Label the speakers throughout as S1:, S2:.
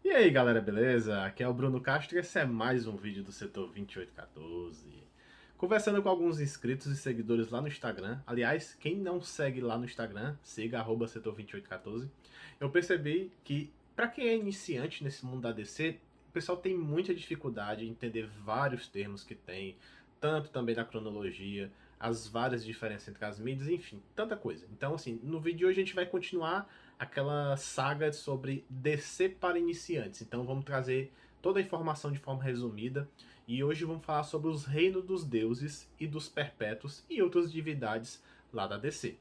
S1: E aí galera, beleza? Aqui é o Bruno Castro e esse é mais um vídeo do Setor 2814. Conversando com alguns inscritos e seguidores lá no Instagram. Aliás, quem não segue lá no Instagram, siga Setor 2814. Eu percebi que, para quem é iniciante nesse mundo da DC, o pessoal tem muita dificuldade em entender vários termos que tem, tanto também da cronologia, as várias diferenças entre as mídias, enfim, tanta coisa. Então, assim, no vídeo de hoje a gente vai continuar aquela saga sobre DC para iniciantes. Então vamos trazer toda a informação de forma resumida e hoje vamos falar sobre os reinos dos deuses e dos perpétuos e outras divindades lá da DC.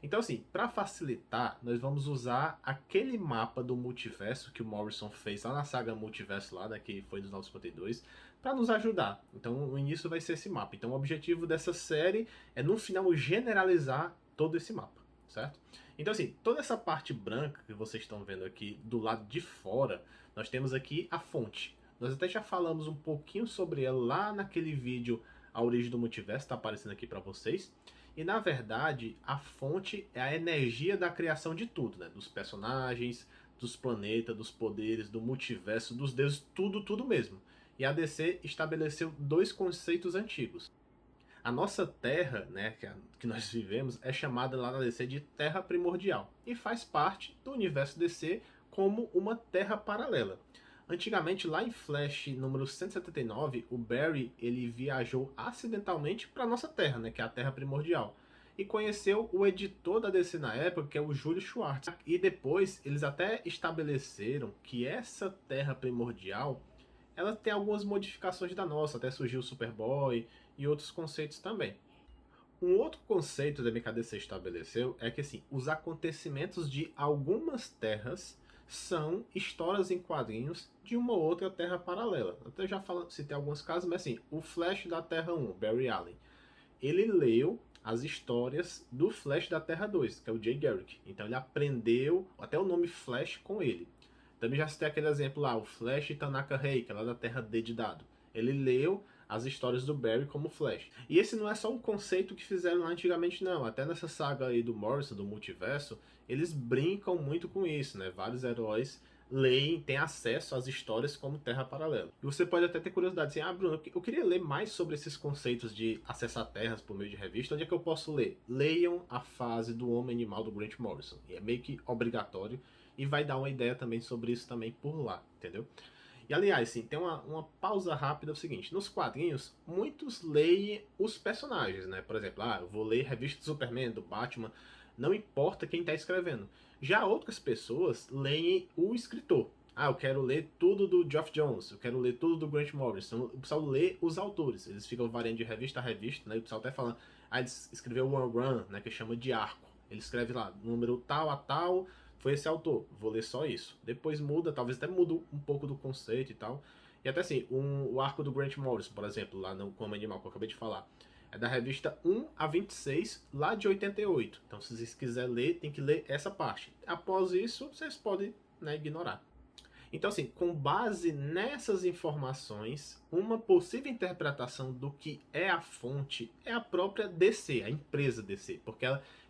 S1: Então assim, para facilitar, nós vamos usar aquele mapa do multiverso que o Morrison fez lá na saga Multiverso lá, que foi dos 952, para nos ajudar. Então o início vai ser esse mapa. Então o objetivo dessa série é no final generalizar todo esse mapa, certo? Então assim, toda essa parte branca que vocês estão vendo aqui do lado de fora, nós temos aqui a fonte. Nós até já falamos um pouquinho sobre ela lá naquele vídeo A Origem do Multiverso, está aparecendo aqui para vocês. E na verdade, a fonte é a energia da criação de tudo, né? Dos personagens, dos planetas, dos poderes, do multiverso, dos deuses, tudo mesmo. E a DC estabeleceu dois conceitos antigos. A nossa Terra, né, que nós vivemos, é chamada lá na DC de Terra Primordial e faz parte do universo DC como uma Terra paralela. Antigamente, lá em Flash número 179, o Barry ele viajou acidentalmente para nossa Terra, né, que é a Terra Primordial, e conheceu o editor da DC na época, que é o Júlio Schwartz. E depois eles até estabeleceram que essa Terra Primordial ela tem algumas modificações da nossa, até surgiu o Superboy e outros conceitos também. Um outro conceito da MKDC estabeleceu é que assim, os acontecimentos de algumas terras são histórias em quadrinhos de uma outra terra paralela. Até já citei alguns casos, mas assim, o Flash da Terra 1, Barry Allen, ele leu as histórias do Flash da Terra 2, que é o Jay Garrick. Então ele aprendeu até o nome Flash com ele. Também já citei aquele exemplo lá, o Flash Tanaka Rei, que é lá da Terra D de Dado. Ele leu as histórias do Barry como Flash. E esse não é só um conceito que fizeram lá antigamente, não. Até nessa saga aí do Morrison, do multiverso, eles brincam muito com isso, né? Vários heróis leem, têm acesso às histórias como Terra Paralela. E você pode até ter curiosidade, assim, Bruno, eu queria ler mais sobre esses conceitos de acessar terras por meio de revista, onde é que eu posso ler? Leiam a fase do Homem Animal do Grant Morrison. E é meio que obrigatório e vai dar uma ideia também sobre isso também por lá, entendeu? E aliás, sim, tem uma pausa rápida, é o seguinte, nos quadrinhos, muitos leem os personagens, né? Por exemplo, eu vou ler revista do Superman, do Batman, não importa quem está escrevendo. Já outras pessoas leem o escritor. Eu quero ler tudo do Geoff Jones, eu quero ler tudo do Grant Morrison. O pessoal lê os autores, eles ficam variando de revista a revista, né? O pessoal até fala, ele escreveu One Run, né? Que chama de arco. Ele escreve lá, número tal a tal, foi esse autor, vou ler só isso. Depois muda, talvez até muda um pouco do conceito e tal. E até assim, o arco do Grant Morrison, por exemplo, lá no Como Animal, que eu acabei de falar, é da revista 1 a 26, lá de 88. Então, se vocês quiserem ler, tem que ler essa parte. Após isso, vocês podem, né, ignorar. Então, assim, com base nessas informações, uma possível interpretação do que é a fonte é a própria DC, a empresa DC, porque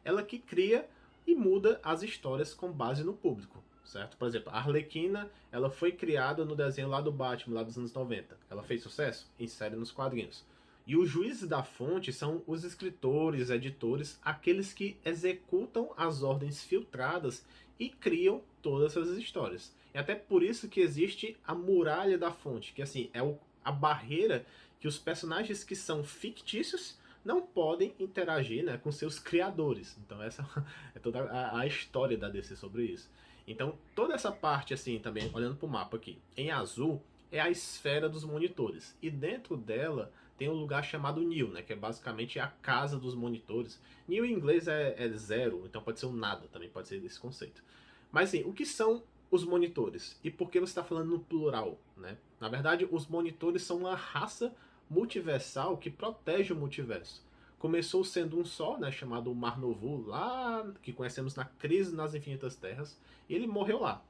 S1: ela que cria e muda as histórias com base no público, certo? Por exemplo, a Arlequina, ela foi criada no desenho lá do Batman, lá dos anos 90. Ela fez sucesso? Insere nos quadrinhos. E os juízes da fonte são os escritores, editores, aqueles que executam as ordens filtradas e criam todas essas histórias. E até por isso que existe a muralha da fonte, que assim é a barreira que os personagens que são fictícios não podem interagir, né, com seus criadores. Então essa é toda a história da DC sobre isso. Então toda essa parte assim também, olhando para o mapa aqui, em azul é a esfera dos monitores. E dentro dela tem um lugar chamado Nil, né, que é basicamente a casa dos monitores. Nil em inglês é zero, então pode ser um nada, também pode ser esse conceito. Mas assim, o que são os monitores? E por que você está falando no plural, né? Na verdade, os monitores são uma raça multiversal que protege o multiverso. Começou sendo um só, né, chamado Mar Novu, lá que conhecemos na Crise nas Infinitas Terras, e ele morreu lá.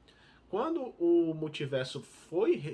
S1: Quando o multiverso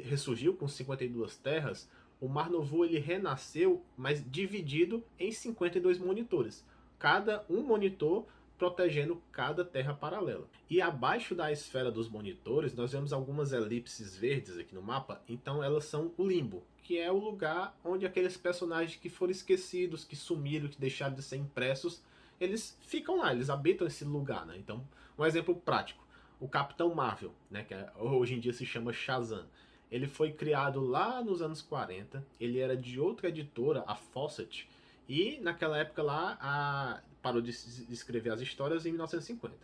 S1: ressurgiu com 52 terras, o Mar Novu ele renasceu, mas dividido em 52 monitores. Cada um monitor protegendo cada terra paralela. E abaixo da esfera dos monitores, nós vemos algumas elipses verdes aqui no mapa, então elas são o limbo, que é o lugar onde aqueles personagens que foram esquecidos, que sumiram, que deixaram de ser impressos, eles ficam lá, eles habitam esse lugar, né? Então, um exemplo prático, o Capitão Marvel, né, que hoje em dia se chama Shazam. Ele foi criado lá nos anos 40, ele era de outra editora, a Fawcett, e naquela época lá parou de escrever as histórias em 1950.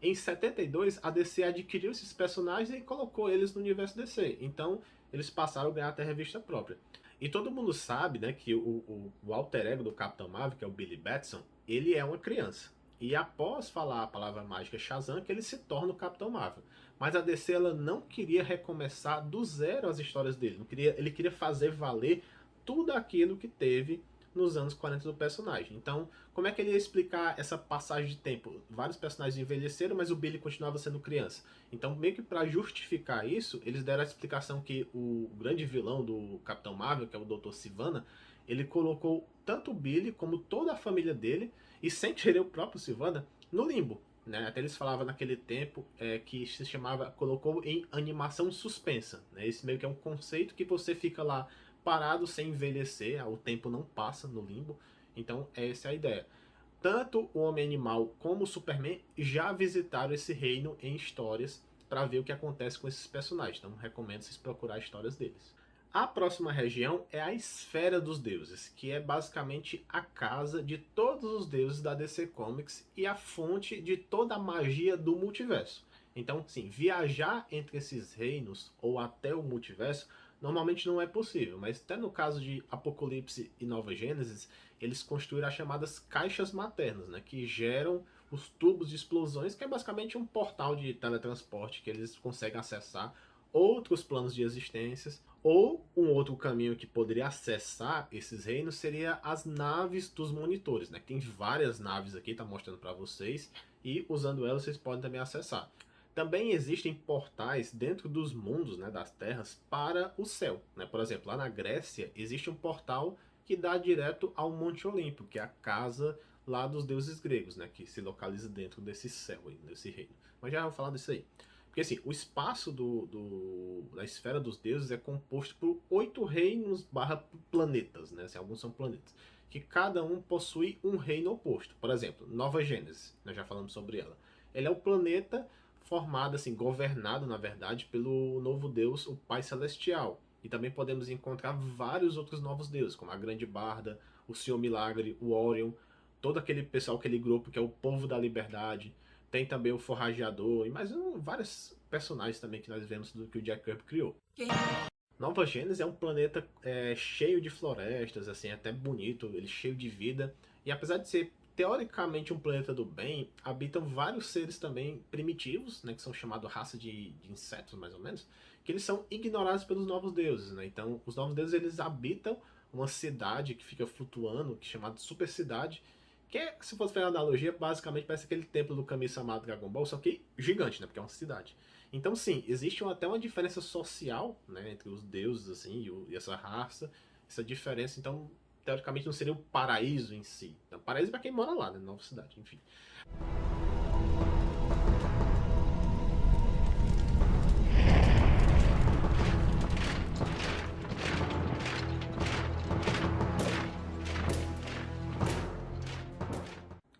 S1: Em 72, a DC adquiriu esses personagens e colocou eles no universo DC. Então, eles passaram a ganhar até revista própria. E todo mundo sabe, né, que o alter ego do Capitão Marvel, que é o Billy Batson, ele é uma criança. E após falar a palavra mágica Shazam, que ele se torna o Capitão Marvel. Mas a DC ela não queria recomeçar do zero as histórias dele. Ele queria fazer valer tudo aquilo que teve nos anos 40 do personagem. Então, como é que ele ia explicar essa passagem de tempo? Vários personagens envelheceram, mas o Billy continuava sendo criança. Então, meio que para justificar isso, eles deram a explicação que o grande vilão do Capitão Marvel, que é o Dr. Sivana, ele colocou tanto o Billy como toda a família dele, e sem querer o próprio Sivana, no limbo. Né? Até eles falavam naquele tempo que se chamava, colocou em animação suspensa. Né? Esse meio que é um conceito que você fica lá parado sem envelhecer, o tempo não passa no limbo. Então essa é a ideia. Tanto o Homem-Animal como o Superman já visitaram esse reino em histórias para ver o que acontece com esses personagens. Então recomendo vocês procurar histórias deles. A próxima região é a Esfera dos Deuses, que é basicamente a casa de todos os deuses da DC Comics e a fonte de toda a magia do multiverso. Então, sim, viajar entre esses reinos ou até o multiverso normalmente não é possível, mas até no caso de Apocalipse e Nova Gênesis, eles construíram as chamadas caixas maternas, né, que geram os tubos de explosões, que é basicamente um portal de teletransporte que eles conseguem acessar outros planos de existências, ou um outro caminho que poderia acessar esses reinos seria as naves dos monitores, né? Tem várias naves aqui, tá mostrando para vocês, e usando elas vocês podem também acessar. Também existem portais dentro dos mundos, né, das terras, para o céu. Né? Por exemplo, lá na Grécia existe um portal que dá direto ao Monte Olimpo, que é a casa lá dos deuses gregos, né, que se localiza dentro desse céu, desse reino. Mas já vou falar disso aí. Porque assim, o espaço da esfera dos deuses é composto por 8 reinos barra planetas, né? Assim, alguns são planetas. Que cada um possui um reino oposto. Por exemplo, Nova Gênesis, nós já falamos sobre ela. Ele é o planeta formado, assim, governado, na verdade, pelo novo deus, o Pai Celestial. E também podemos encontrar vários outros novos deuses, como a Grande Barda, o Senhor Milagre, o Orion, todo aquele pessoal, aquele grupo que é o Povo da Liberdade. Tem também o Forrageador e mais vários personagens também que nós vemos do que o Jack Kirby criou. Nova Gênesis é um planeta cheio de florestas, assim, até bonito, ele cheio de vida. E apesar de ser teoricamente um planeta do bem, habitam vários seres também primitivos, né, que são chamados raça de insetos, mais ou menos, que eles são ignorados pelos novos deuses. Né? Então, os novos deuses eles habitam uma cidade que fica flutuando, que é chamada Super Cidade, que é, se fosse fazer uma analogia, basicamente parece aquele templo do Kami-sama do Dragon Ball, só que gigante, né? Porque é uma cidade. Então, sim, existe até uma diferença social, né? Entre os deuses, assim, e essa raça. Essa diferença, então, teoricamente não seria o paraíso em si. Então, paraíso é pra quem mora lá, né? Nova cidade, enfim.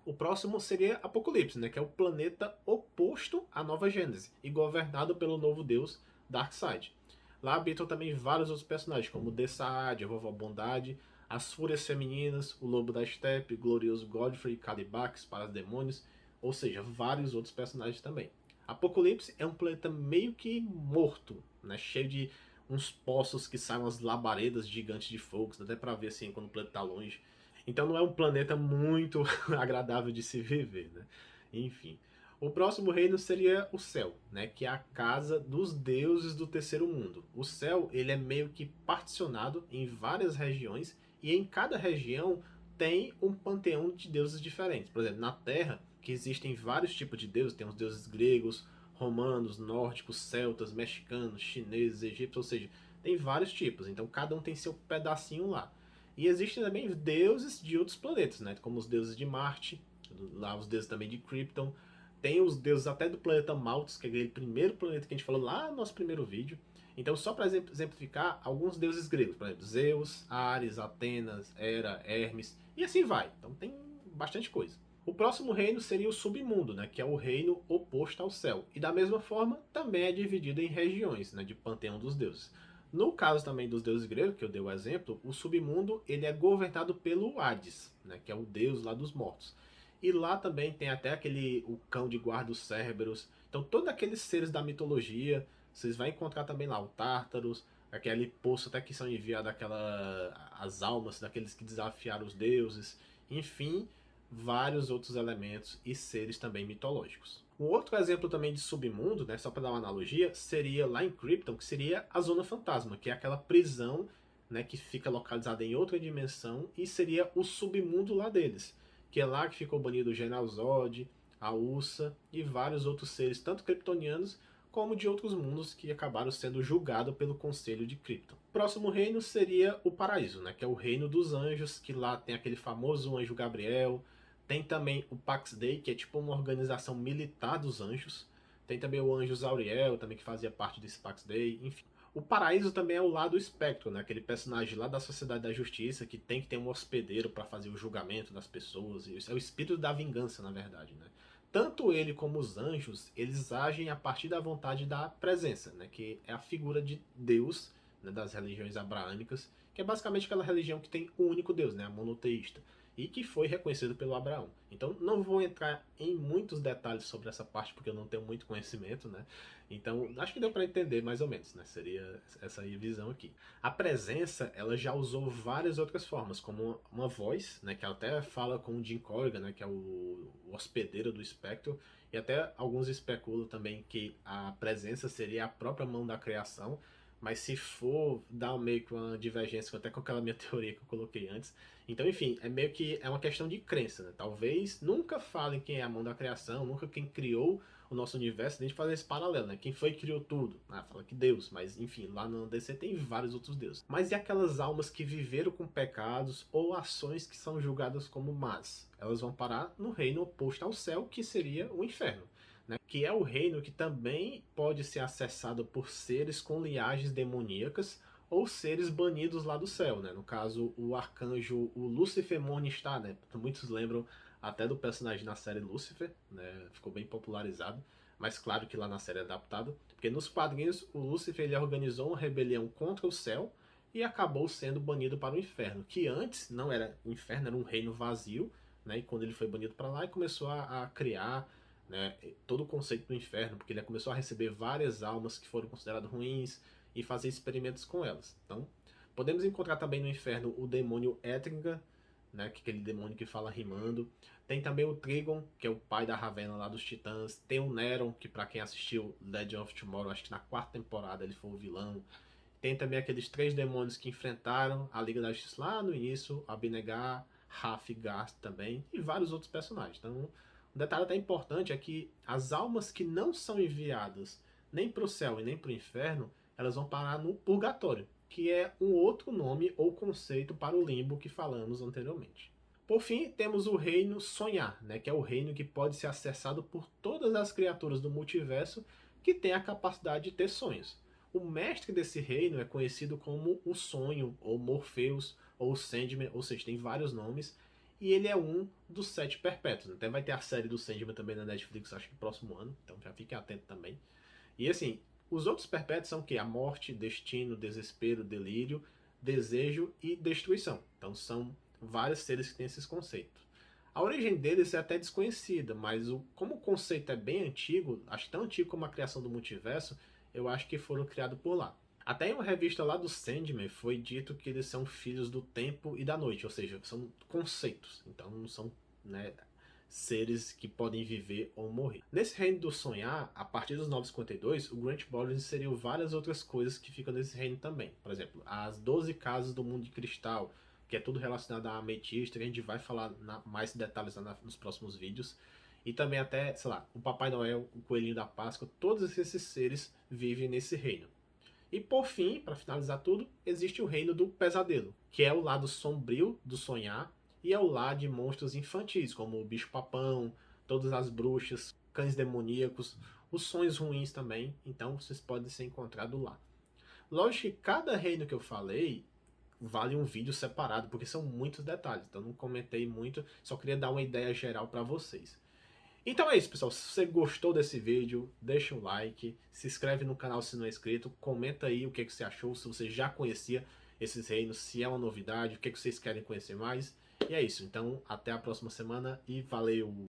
S1: O próximo seria Apocalipse, né, que é o planeta oposto à Nova Gênese e governado pelo novo deus Darkseid. Lá habitam também vários outros personagens, como Desaad, a Vovó Bondade, as Fúrias Femininas, o Lobo da Steppe, Glorioso Godfrey, Calibax, Parademônios, ou seja, vários outros personagens também. Apocalipse é um planeta meio que morto, né, cheio de uns poços que saem umas labaredas gigantes de fogo, dá até pra ver assim quando o planeta tá longe. Então não é um planeta muito agradável de se viver, né? Enfim. O próximo reino seria o céu, né? Que é a casa dos deuses do terceiro mundo. O céu, ele é meio que particionado em várias regiões e em cada região tem um panteão de deuses diferentes. Por exemplo, na Terra, que existem vários tipos de deuses, tem os deuses gregos, romanos, nórdicos, celtas, mexicanos, chineses, egípcios, ou seja, tem vários tipos. Então cada um tem seu pedacinho lá. E existem também deuses de outros planetas, né? Como os deuses de Marte, lá os deuses também de Krypton. Tem os deuses até do planeta Malthus, que é aquele primeiro planeta que a gente falou lá no nosso primeiro vídeo. Então, só para exemplificar, alguns deuses gregos, por exemplo, Zeus, Ares, Atenas, Hera, Hermes, e assim vai. Então tem bastante coisa. O próximo reino seria o submundo, né, que é o reino oposto ao céu. E da mesma forma, também é dividido em regiões, né, de panteão dos deuses. No caso também dos deuses gregos, que eu dei o exemplo, o submundo ele é governado pelo Hades, né, que é o deus lá dos mortos. E lá também tem até o cão de guarda os Cérberos. Então todos aqueles seres da mitologia, vocês vão encontrar também lá o Tártaros, aquele poço até que são enviadas as almas daqueles que desafiaram os deuses. Enfim, vários outros elementos e seres também mitológicos. Um outro exemplo também de submundo, né, só para dar uma analogia, seria lá em Krypton, que seria a Zona Fantasma, que é aquela prisão, né, que fica localizada em outra dimensão e seria o submundo lá deles, que é lá que ficou banido o General Zod, a Ursa e vários outros seres, tanto kryptonianos como de outros mundos que acabaram sendo julgados pelo Conselho de Krypton. O próximo reino seria o Paraíso, né, que é o reino dos anjos, que lá tem aquele famoso anjo Gabriel. Tem também o Pax Dei, que é tipo uma organização militar dos anjos. Tem também o anjo Zauriel, também que fazia parte desse Pax Dei, enfim. O Paraíso também é o lado espectro, né? Aquele personagem lá da Sociedade da Justiça que tem que ter um hospedeiro para fazer o julgamento das pessoas. Isso é o espírito da vingança, na verdade, né? Tanto ele como os anjos, eles agem a partir da vontade da presença, né? Que é a figura de Deus, né? Das religiões abraâmicas, que é basicamente aquela religião que tem um único Deus, né? A monoteísta, e que foi reconhecido pelo Abraão. Então não vou entrar em muitos detalhes sobre essa parte porque eu não tenho muito conhecimento, né? Então acho que deu para entender mais ou menos, né? Seria essa aí visão aqui. A presença, ela já usou várias outras formas, como uma voz, né? Que ela até fala com o Jim Corrigan, né? Que é o hospedeiro do espectro, e até alguns especulam também que a presença seria a própria mão da criação. Mas se for dar meio que uma divergência até com aquela minha teoria que eu coloquei antes. Então, enfim, é meio que é uma questão de crença, né? Talvez nunca falem quem é a mão da criação, nunca quem criou o nosso universo, nem de fazer esse paralelo, né? Quem foi que criou tudo? Ah, fala que Deus, mas enfim, lá no DC tem vários outros deuses. Mas e aquelas almas que viveram com pecados ou ações que são julgadas como más? Elas vão parar no reino oposto ao céu, que seria o inferno. Né, que é o reino que também pode ser acessado por seres com linhagens demoníacas ou seres banidos lá do céu, né? No caso, o arcanjo, o Lúcifer Morningstar, né? Muitos lembram até do personagem na série Lúcifer, né? Ficou bem popularizado, mas claro que lá na série é adaptado, porque nos quadrinhos o Lúcifer ele organizou uma rebelião contra o céu e acabou sendo banido para o inferno, que antes não era o inferno, era um reino vazio, né? E quando ele foi banido para lá, e começou a criar, né, todo o conceito do inferno, porque ele começou a receber várias almas que foram consideradas ruins e fazer experimentos com elas. Então, podemos encontrar também no inferno o demônio Etrigan, né, que é aquele demônio que fala rimando. Tem também o Trigon, que é o pai da Ravenna lá dos Titãs. Tem o Neron, que para quem assistiu Legend of Tomorrow, acho que na quarta temporada ele foi o vilão. Tem também aqueles três demônios que enfrentaram a Liga da Justiça lá no início, Abnegar, Raf e Gast também, e vários outros personagens. Então, um detalhe até importante é que as almas que não são enviadas nem para o céu e nem para o inferno, elas vão parar no purgatório, que é um outro nome ou conceito para o limbo que falamos anteriormente. Por fim, temos o reino sonhar, né, que é o reino que pode ser acessado por todas as criaturas do multiverso que têm a capacidade de ter sonhos. O mestre desse reino é conhecido como o Sonho, ou Morpheus, ou Sandman, ou seja, tem vários nomes, e ele é um dos 7 perpétuos. Até vai ter a série do Sandman também na Netflix, acho que no próximo ano, então já fiquem atentos também. E assim, os outros perpétuos são o quê? A morte, destino, desespero, delírio, desejo e destruição. Então são vários seres que têm esses conceitos. A origem deles é até desconhecida, mas como o conceito é bem antigo, acho que tão antigo como a criação do multiverso, eu acho que foram criados por lá. Até em uma revista lá do Sandman foi dito que eles são filhos do tempo e da noite, ou seja, são conceitos, então não são, né, seres que podem viver ou morrer. Nesse reino do sonhar, a partir dos 952, o Grant Morrison inseriu várias outras coisas que ficam nesse reino também. Por exemplo, as 12 casas do mundo de cristal, que é tudo relacionado à ametista, que a gente vai falar mais detalhes nos próximos vídeos. E também até, sei lá, o Papai Noel, o Coelhinho da Páscoa, todos esses seres vivem nesse reino. E por fim, para finalizar tudo, existe o reino do pesadelo, que é o lado sombrio do sonhar, e é o lar de monstros infantis, como o bicho-papão, todas as bruxas, cães demoníacos, os sonhos ruins também, então vocês podem ser encontrados lá. Lógico que cada reino que eu falei vale um vídeo separado, porque são muitos detalhes, então não comentei muito, só queria dar uma ideia geral para vocês. Então é isso, pessoal. Se você gostou desse vídeo, deixa um like, se inscreve no canal se não é inscrito, comenta aí o que você achou, se você já conhecia esses reinos, se é uma novidade, o que vocês querem conhecer mais. E é isso. Então, até a próxima semana e valeu!